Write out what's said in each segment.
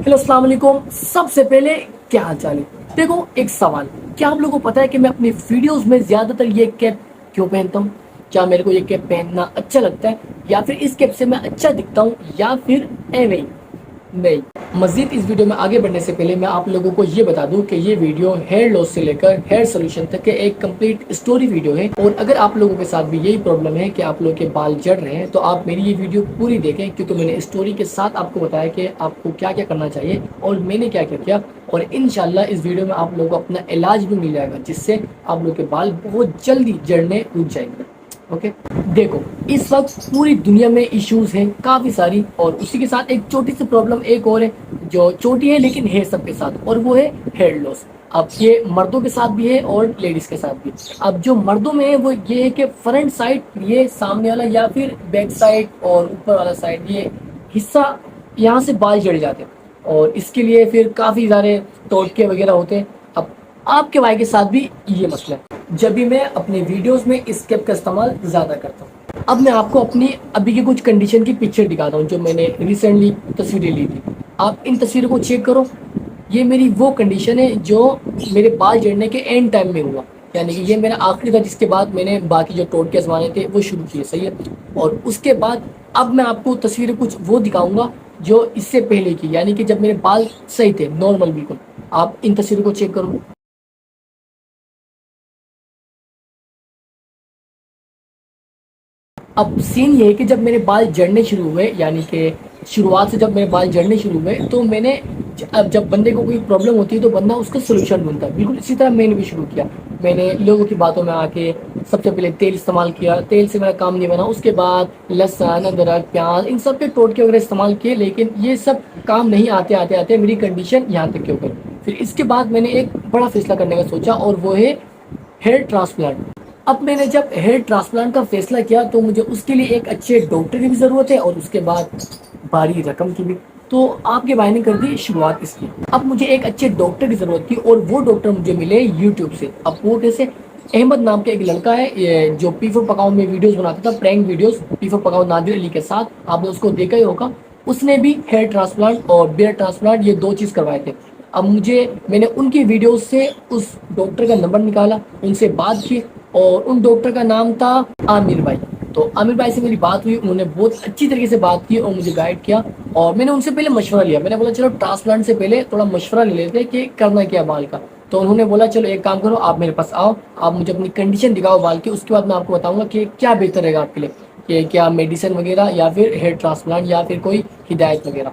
Hello अस्सलाम वालेकुम। सबसे पहले क्या हाल चाल है। देखो एक सवाल, क्या आप लोगों को पता है कि मैं अपनी वीडियोस में ज्यादातर ये कैप क्यों पहनता हूँ? क्या मेरे को ये कैप पहनना अच्छा लगता है, या फिर इस कैप से मैं अच्छा दिखता हूँ, या फिर एवे ही? नहीं। मजीद इस वीडियो में आगे बढ़ने से पहले मैं आप लोगों को ये बता दूं कि ये वीडियो हेयर लॉस से लेकर हेयर सोल्यूशन तक के एक कंप्लीट स्टोरी वीडियो है। और अगर आप लोगों के साथ भी यही प्रॉब्लम है कि आप लोगों के बाल झड़ रहे हैं, तो आप मेरी ये वीडियो पूरी देखें, क्योंकि मैंने स्टोरी के साथ आपको बताया कि आपको क्या क्या करना चाहिए और मैंने क्या क्या किया। और इंशाल्लाह इस वीडियो में आप लोगों को अपना इलाज भी मिल जाएगा, जिससे आप लोगों के बाल बहुत जल्दी झड़ने रुक जाएंगे। ओके, देखो इस वक्त पूरी दुनिया में इश्यूज हैं काफी सारी, और उसी के साथ एक छोटी सी प्रॉब्लम एक और है जो छोटी है लेकिन है सबके साथ, और वो है हेयर लॉस। अब ये मर्दों के साथ भी है और लेडीज के साथ भी। अब जो मर्दों में है वो ये है कि फ्रंट साइड, ये सामने वाला या फिर बैक साइड और ऊपर वाला साइड, ये हिस्सा यहाँ से बाल झड़ जाते हैं, और इसके लिए फिर काफी सारे टोटके वगैरह होते हैं। अब आपके भाई के साथ भी ये मसला है, जब भी मैं अपने वीडियोस में इस कैप का इस्तेमाल ज़्यादा करता हूँ। अब मैं आपको अपनी अभी की कुछ कंडीशन की पिक्चर दिखाता हूँ जो मैंने रिसेंटली तस्वीरें ली थी। आप इन तस्वीरों को चेक करो। ये मेरी वो कंडीशन है जो मेरे बाल झड़ने के एंड टाइम में हुआ, यानी कि ये मेरा आखिरी था जिसके बाद मैंने बाकी जो टोटके आजमाने थे वो शुरू किए। सही है। और उसके बाद अब मैं आपको तस्वीरें कुछ वो दिखाऊंगा जो इससे पहले की, यानी कि जब मेरे बाल सही थे, नॉर्मल बिल्कुल। आप इन तस्वीरों को चेक करो। अब सीन ये है कि जब मेरे बाल झड़ने शुरू हुए, यानी कि शुरुआत से जब मेरे बाल झड़ने शुरू हुए, तो मैंने अब जब बंदे को कोई प्रॉब्लम होती है तो बंदा उसका सोल्यूशन ढूंढता है। बिल्कुल इसी तरह मैंने भी शुरू किया। मैंने लोगों की बातों में आके सबसे पहले तेल इस्तेमाल किया, तेल से मेरा काम नहीं बना। उसके बाद लहसुन, अदरक, प्याज, इन सब के टोटके वगैरह इस्तेमाल किए, लेकिन ये सब काम नहीं आते आते आते मेरी कंडीशन यहाँ तक के हो गई। फिर इसके बाद मैंने एक बड़ा फैसला करने का सोचा, और वो है हेयर ट्रांसप्लांट। अब मैंने जब हेयर ट्रांसप्लांट का फैसला किया तो मुझे उसके लिए एक अच्छे डॉक्टर की भी ज़रूरत है, और उसके बाद भारी रकम की भी। तो आपके भाई ने कर दी शुरुआत इसकी। अब मुझे एक अच्छे डॉक्टर की ज़रूरत थी, और वो डॉक्टर मुझे मिले यूट्यूब से। अब वो कैसे? अहमद नाम का एक लड़का है, ये जो पीफो पकाओ में वीडियोस बनाता था, प्रैंक वीडियोस, पीफो पकाओ नादिर अली के साथ। आपने उसको देखा ही होगा। उसने भी हेयर ट्रांसप्लांट और बियर ट्रांसप्लांट, ये दो चीज़ करवाए थे। अब मैंने उनकी वीडियोस से उस डॉक्टर का नंबर निकाला, उनसे बात की, और उन डॉक्टर का नाम था आमिर भाई। तो आमिर भाई से मेरी बात हुई, उन्होंने बहुत अच्छी तरीके से बात की और मुझे गाइड किया। और मैंने उनसे पहले मशवरा लिया, मैंने बोला चलो ट्रांसप्लांट से पहले थोड़ा मशवरा ले लेते हैं कि करना क्या बाल का। तो उन्होंने बोला चलो एक काम करो, आप मेरे पास आओ, आप मुझे अपनी कंडीशन दिखाओ बाल की, उसके बाद मैं आपको बताऊंगा कि क्या बेहतर रहेगा आपके लिए, कि क्या मेडिसिन वगैरह या फिर हेयर ट्रांसप्लांट या फिर कोई हिदायत वगैरह।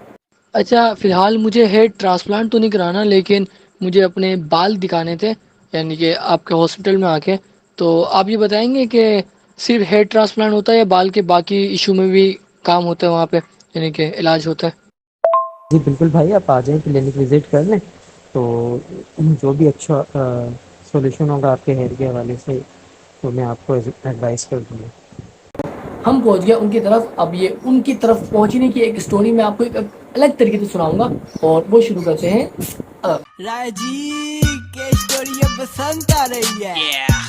अच्छा, फिलहाल मुझे हेयर ट्रांसप्लांट तो नहीं कराना, लेकिन मुझे अपने बाल दिखाने थे, यानी कि आपके हॉस्पिटल में आके। तो आप ये बताएंगे कि सिर्फ हेयर ट्रांसप्लांट होता है या बाल के बाकी इशू में भी काम होता है वहाँ पे, यानी कि इलाज होता है? जी बिल्कुल भाई, आप आ जाएँ क्लिनिक विज़िट कर लें, तो जो भी अच्छा सॉल्यूशन होगा आपके हेयर के हवाले से, तो मैं आपको एडवाइस कर दूँगा। हम पहुंच गए उनकी तरफ। अब ये उनकी तरफ पहुंचने की एक स्टोरी मैं आपको एक अलग तरीके से सुनाऊंगा, और वो शुरू करते हैं। राजी के स्टोरी पसंद आ रही है।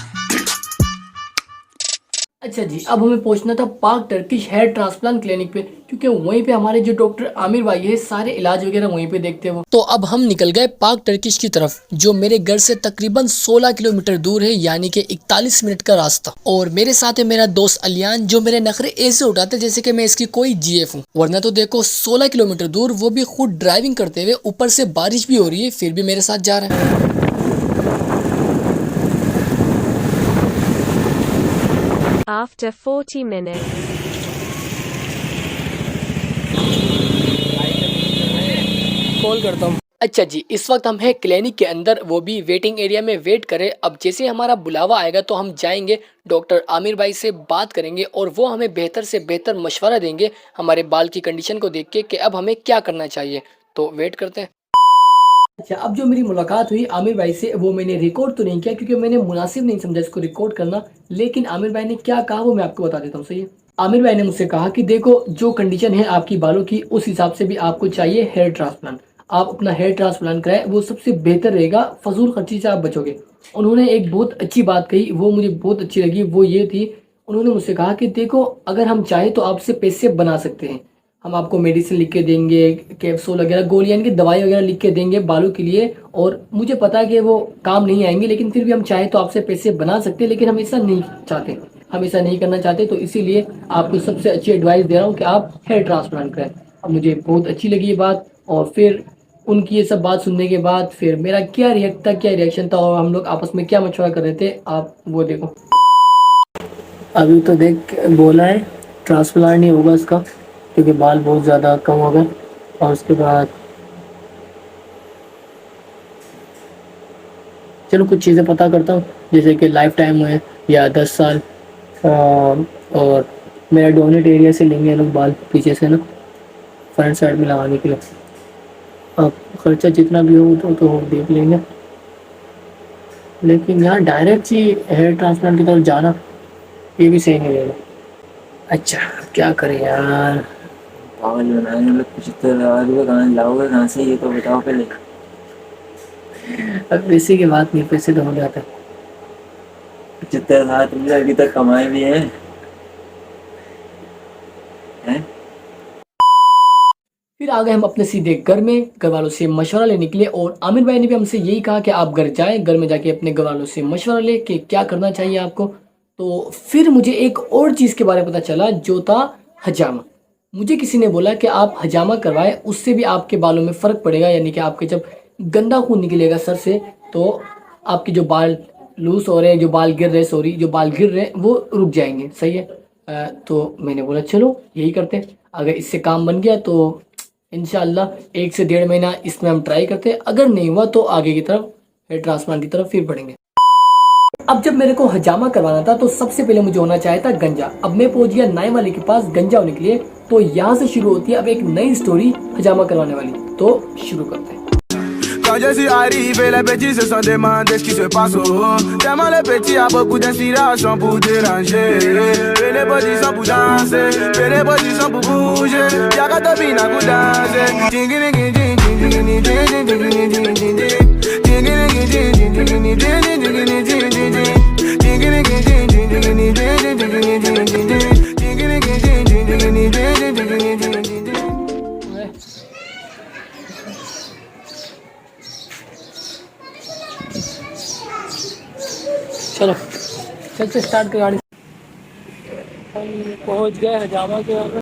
अच्छा जी, अब हमें पहुंचना था पाक टर्किश हेयर ट्रांसप्लांट क्लिनिक पे, क्योंकि वहीं पे हमारे जो डॉक्टर आमिर भाई है सारे इलाज वगैरह वहीं पे देखते हैं वो। तो अब हम निकल गए पाक टर्किश की तरफ, जो मेरे घर से तकरीबन 16 किलोमीटर दूर है, यानी कि 41 मिनट का रास्ता। और मेरे साथ है मेरा दोस्त अलियान, जो मेरे नखरे ऐसे उठाते जैसे कि मैं इसकी कोई जीएफ हूँ। वरना तो देखो 16 किलोमीटर दूर, वो भी खुद ड्राइविंग करते हुए, ऊपर से बारिश भी हो रही है, फिर भी मेरे साथ जा रहे हैं। After 40 minutes. कॉल करता हूँ। अच्छा जी, इस वक्त हम हैं क्लिनिक के अंदर, वो भी वेटिंग एरिया में वेट करें। अब जैसे हमारा बुलावा आएगा तो हम जाएंगे, डॉक्टर आमिर भाई से बात करेंगे, और वो हमें बेहतर से बेहतर मशवरा देंगे हमारे बाल की कंडीशन को देख के कि अब हमें क्या करना चाहिए। तो वेट करते हैं। अच्छा, अब जो मेरी मुलाकात हुई आमिर भाई से, वो मैंने रिकॉर्ड तो नहीं किया क्योंकि मैंने मुनासिब नहीं समझा इसको रिकॉर्ड करना। लेकिन आमिर भाई ने क्या कहा वो मैं आपको बता देता हूँ। सही है। आमिर भाई ने मुझसे कहा कि देखो जो कंडीशन है आपकी बालों की, उस हिसाब से भी आपको चाहिए हेयर ट्रांसप्लांट। आप अपना हेयर ट्रांसप्लांट कराएं, वो सबसे बेहतर रहेगा, फजूल खर्ची से आप बचोगे। उन्होंने एक बहुत अच्छी बात कही, वो मुझे बहुत अच्छी लगी। वो ये थी, उन्होंने मुझसे कहा कि देखो अगर हम चाहें तो आपसे पैसे बना सकते हैं। हम आपको मेडिसिन लिख के देंगे, कैप्सूल वगैरह, गोलियां की दवाई वगैरह लिख के देंगे बालों के लिए, और मुझे पता है कि वो काम नहीं आएंगे, लेकिन फिर भी हम चाहे तो आपसे पैसे बना सकते हैं, लेकिन हम ऐसा नहीं चाहते, हम ऐसा नहीं करना चाहते। तो इसीलिए आपको सबसे अच्छी एडवाइस दे रहा हूँ कि आप हेयर ट्रांसप्लांट करें। अब मुझे बहुत अच्छी लगी ये बात, और फिर उनकी ये सब बात सुनने के बाद फिर मेरा क्या रिएक्ट था, क्या रिएक्शन था, और हम लोग आपस में क्या मशवरा कर रहे थे, आप वो देखो। अभी तो देख बोला है ट्रांसप्लांट नहीं होगा इसका, क्योंकि बाल बहुत ज़्यादा कम हो गए। और उसके बाद चलो कुछ चीज़ें पता करता हूँ, जैसे कि लाइफ टाइम है या 10 साल, और मेरा डोनेट एरिया से लेंगे लोग बाल पीछे से ना, फ्रंट साइड में लगाने के लिए। अब खर्चा जितना भी हो तो देख लेंगे, लेकिन यहाँ डायरेक्ट ही हेयर ट्रांसप्लांट की तरफ जाना ये भी सही नहीं रहेगा। अच्छा क्या करें यार, पागल बनाने में 75,000 रुपये कहाँ लाओगे, कहाँ से, ये तो बताओ पहले। अब पैसे की बात नहीं, पैसे तो हो जाता है। 75,000 तुमने अभी तक कमाए भी हैं? फिर आ गए हम अपने सीधे घर में, घर वालों से मशवरा लेने के लिए, और आमिर भाई ने भी हमसे यही कहा कि आप घर जाएं, घर में जाके अपने घर वालों से मशवरा ले कि क्या करना चाहिए आपको। तो फिर मुझे एक और चीज़ के बारे में पता चला, जो था हजामा। मुझे किसी ने बोला कि आप हजामा करवाएं, उससे भी आपके बालों में फ़र्क पड़ेगा, यानी कि आपके जब गंदा खून निकलेगा सर से, तो आपके जो बाल लूज हो रहे हैं, जो बाल गिर रहे, सॉरी, जो बाल गिर रहे हैं वो रुक जाएंगे। सही है। तो मैंने बोला चलो यही करते हैं, अगर इससे काम बन गया तो इंशाल्लाह 1 से 1.5 महीना इसमें हम ट्राई करते हैं, अगर नहीं हुआ तो आगे की तरफ हेयर ट्रांसप्लांट की तरफ फिर बढ़ेंगे। अब जब मेरे को हजामा करवाना था तो सबसे पहले मुझे होना चाहिए था गंजा। अब मैं पहुंच गया नाई वाले के पास गंजा होने के लिए। तो यहाँ से शुरू होती है अब एक नई स्टोरी हजामा करवाने वाली, तो शुरू करते हैं। Quand je suis arrivé, les petits se sont demandé ce qui se passe au haut. Tellement les petits a beaucoup d'inspiration pour déranger. Et les petits sont pour danser, et les petits sont pour bouger. Y'a qu'à te bina pour danser. चलो चलते start कर गाड़ी। हम पहुंच गए हजामा के यहाँ पे।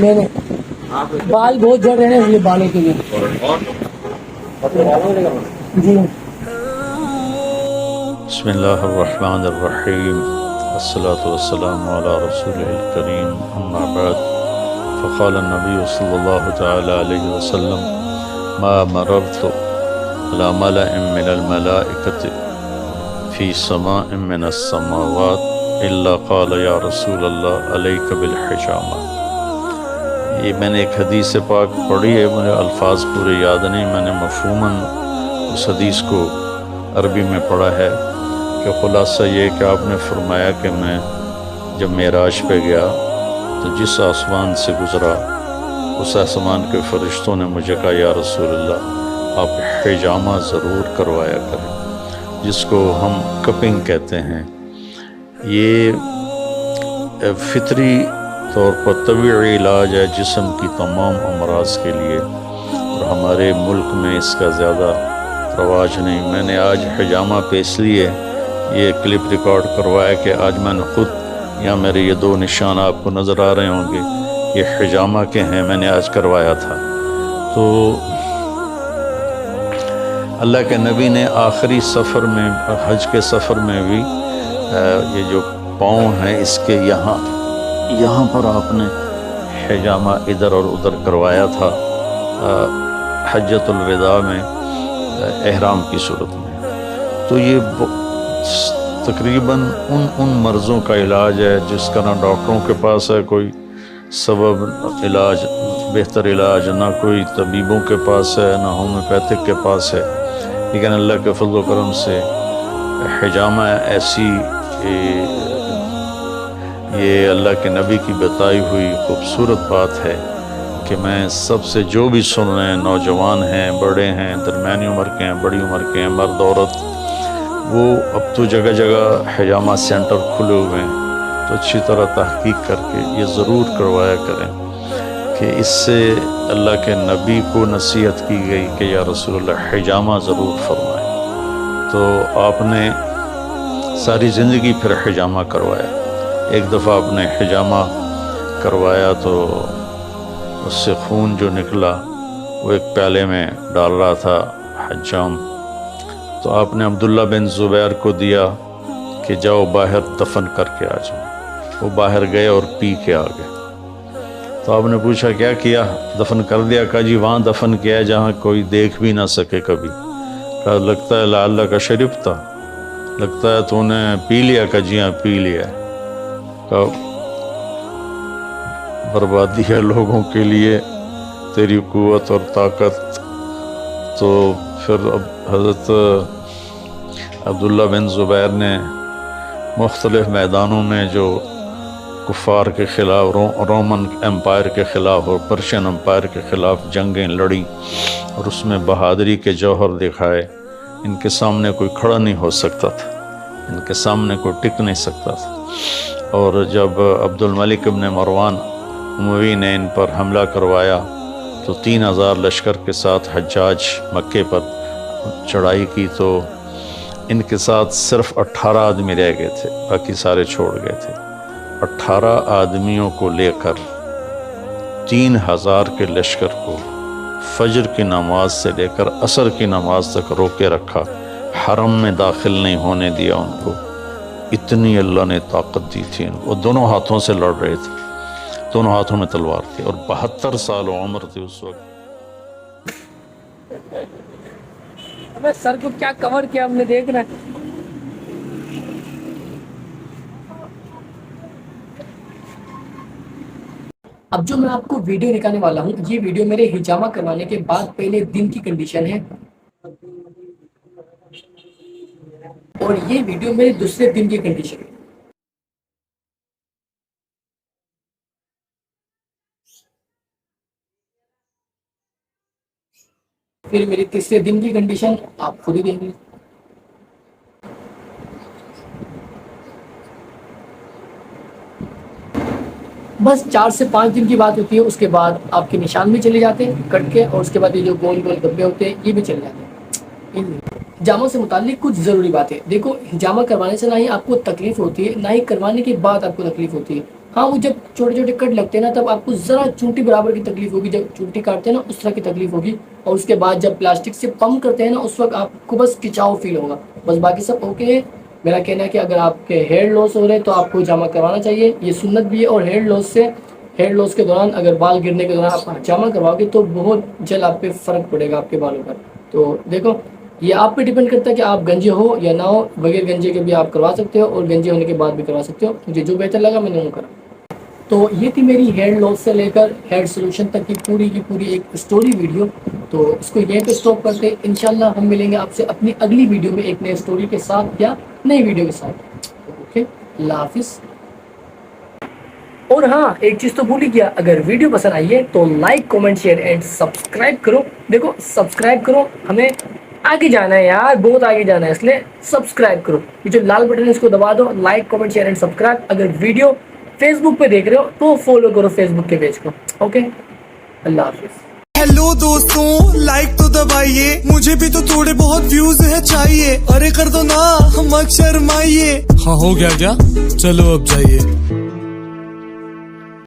मैंने बाल बहुत झड़ रहे हैं, इसलिए बालों के लिए जी। बिस्मिल्लाहिर्रहमानिर्रहीम, अस्सलातु वस्सलामु अला रसूलिल करीम, अम्मा बाद। फ़क़ाल नबी सल्लल्लाहु तआला अलैहि वसल्लम, मा मररतु अला मलइन मिनल मलाइकति फ़ी समाइन मिनस समावात इल्ला क़ाल या रसूलल्लाह अलैका बिल हिजामा। ये मैंने एक हदीस पाक पढ़ी है, मुझे अल्फाज पूरे याद नहीं, मैंने मफ़हूमन उस हदीस को अरबी में पढ़ा है कि ख़ुलासा ये कि आपने फरमाया कि मैं जब मेराज पे गया तो जिस आसमान से गुज़रा उस आसमान के फ़रिश्तों ने मुझे कहा, या रसूलल्लाह आप हिजामा ज़रूर करवाया करें, जिसको हम कपिंग कहते हैं। ये फ़ितरी तौर पर तबीई इलाज है जिस्म की तमाम अमराज के लिए, और हमारे मुल्क में इसका ज़्यादा रवाज नहीं। मैंने आज हिजामा पे इसलिए ये क्लिप रिकॉर्ड करवाया कि आज मैंने ख़ुद, यहाँ मेरे ये 2 निशान आपको नज़र आ रहे होंगे, ये हिजामा के हैं, मैंने आज करवाया था। तो अल्लाह के नबी ने आखिरी सफ़र में, हज के सफ़र में भी ये जो पाँव हैं इसके यहाँ पर आपने हिजामा इधर और उधर करवाया था हज्जतुल विदा में, एहराम की सूरत में। तो ये तकरीबन उन मर्ज़ों का इलाज है जिसका ना डॉक्टरों के पास है कोई सबब इलाज, बेहतर इलाज, ना कोई तबीबों के पास है, ना होम्योपैथिक के पास है। लेकिन अल्लाह के फज़ल व करम से हिजामा ऐसी, ये अल्लाह के नबी की बताई हुई खूबसूरत बात है कि मैं सबसे जो भी सुन रहे हैं, नौजवान हैं, बड़े हैं, दरमियानी उम्र के हैं, बड़ी उम्र के हैं, मर्द औरत, वो अब तो जगह जगह हिजामा सेंटर खुले हुए हैं, तो अच्छी तरह तहकीक करके ये ज़रूर करवाया करें कि इससे अल्लाह के नबी को नसीहत की गई कि या रसूलल्लाह हिजामा ज़रूर फरमाएं। तो आपने सारी ज़िंदगी फिर हिजामा करवाया। एक दफ़ा आपने हिजामा करवाया तो उससे खून जो निकला वो एक प्याले में डाल रहा था हज्जाम, तो आपने अब्दुल्ला बिन ज़ुबैर को दिया कि जाओ बाहर दफन करके आ जाओ। वो बाहर गए और पी के आ गए। तो आपने पूछा क्या किया? दफन कर दिया। कहा जी वहाँ दफन किया है जहाँ कोई देख भी ना सके कभी। कहा लगता है लाला का शरीफ था, लगता है तूने पी लिया। का जी हाँ पी लिया। कहा बर्बादी है लोगों के लिए तेरी कुव्वत और ताकत। तो फिर अब हज़रत अब्दुल्ला बिन ज़ुबैर ने मुख्तलिफ़ मैदानों में जो कुफ़ार के ख़िलाफ़, रोमन एम्पायर के ख़िलाफ़ और पर्शियन एम्पायर के ख़िलाफ़ जंगें लड़ी और उसमें बहादुरी के जौहर दिखाए। इनके सामने कोई खड़ा नहीं हो सकता था, इनके सामने कोई टिक नहीं सकता था। और जब अब्दुल मलिक इब्न मरवान उमवी ने इन पर हमला करवाया तो 3000 लश्कर के साथ हज्जाज मक्के पर चढ़ाई की, तो इनके साथ सिर्फ 18 आदमी रह गए थे, बाकी सारे छोड़ गए थे। 18 आदमियों को लेकर 3000 के लश्कर को फजर की नमाज से लेकर असर की नमाज तक रोके रखा, हरम में दाखिल नहीं होने दिया उनको। इतनी अल्लाह ने ताकत दी थी। वो दोनों हाथों से लड़ रहे थे, दोनों हाथों में तलवार थी और 72 साल उम्र थी उस वक्त। अबे सर को क्या कवर किया हमने, देख रहा है। अब जो मैं आपको वीडियो दिखाने वाला हूँ, ये वीडियो मेरे हिजामा करवाने के बाद पहले दिन की कंडीशन है और ये वीडियो मेरे दूसरे दिन की कंडीशन है। फिर मेरी तीसरे दिन की कंडीशन आप खुद ही देंगे। बस 4 से 5 दिन की बात होती है। उसके बाद आपके निशान भी चले जाते हैं कट के, और उसके बाद ये जो गोल गोल धब्बे होते हैं ये भी चले जाते हैं। हिजामा से मुतालिक कुछ ज़रूरी बातें। देखो, हिजामा करवाने से ना ही आपको तकलीफ होती है, ना ही करवाने के बाद आपको तकलीफ होती है। हाँ, वो जब छोटे छोटे कट लगते हैं ना, तब आपको ज़रा चूंटी बराबर की तकलीफ होगी। जब चूंटी काटते हैं ना, उस तरह की तकलीफ होगी। और उसके बाद जब प्लास्टिक से पंप करते हैं ना, उस वक्त आपको बस खिंचाव फील होगा। बस बाकी सब ओके है। मेरा कहना है कि अगर आपके हेयर लॉस हो रहे हैं तो आपको हिजामा करवाना चाहिए, ये सुन्नत भी है। और हेयर लॉस के दौरान, अगर बाल गिरने के दौरान आप हिजामा करवाओगे तो बहुत जल्द आप पे फ़र्क पड़ेगा आपके बालों पर। तो देखो, ये आप पे डिपेंड करता है कि आप गंजे हो या ना हो। बगैर गंजे के भी आप करवा सकते हो और गंजे होने के बाद भी करवा सकते हो। मुझे जो बेहतर लगा मैंने वो करा। तो ये थी मेरी हेयर लॉस से लेकर हेयर सोल्यूशन तक की पूरी एक स्टोरी वीडियो। तो इसको यहीं पे स्टॉप करते हैं। इंशाल्लाह हम मिलेंगे आपसे अपनी अगली वीडियो में एक नई स्टोरी के साथ या नई वीडियो के साथ। ओके, अल्लाह हाफिज़। और हाँ, एक चीज़ तो भूल ही गया, अगर वीडियो पसंद आई है तो like, comment, share and subscribe करो। देखो, सब्सक्राइब करो, हमें आगे जाना है यार, बहुत आगे जाना है, इसलिए सब्सक्राइब करो। ये जो लाल बटन है इसको दबा दो। Like, comment, share and subscribe. अगर वीडियो फेसबुक पे देख रहे हो तो फॉलो करो फेसबुक के पेज को। ओके, अल्लाह हाफिज़। हेलो दोस्तों, लाइक तो दबाइए, मुझे भी तो थोड़े बहुत व्यूज है चाहिए। अरे कर दो ना, मत शर्माइए। हाँ हो गया क्या? चलो अब जाइए।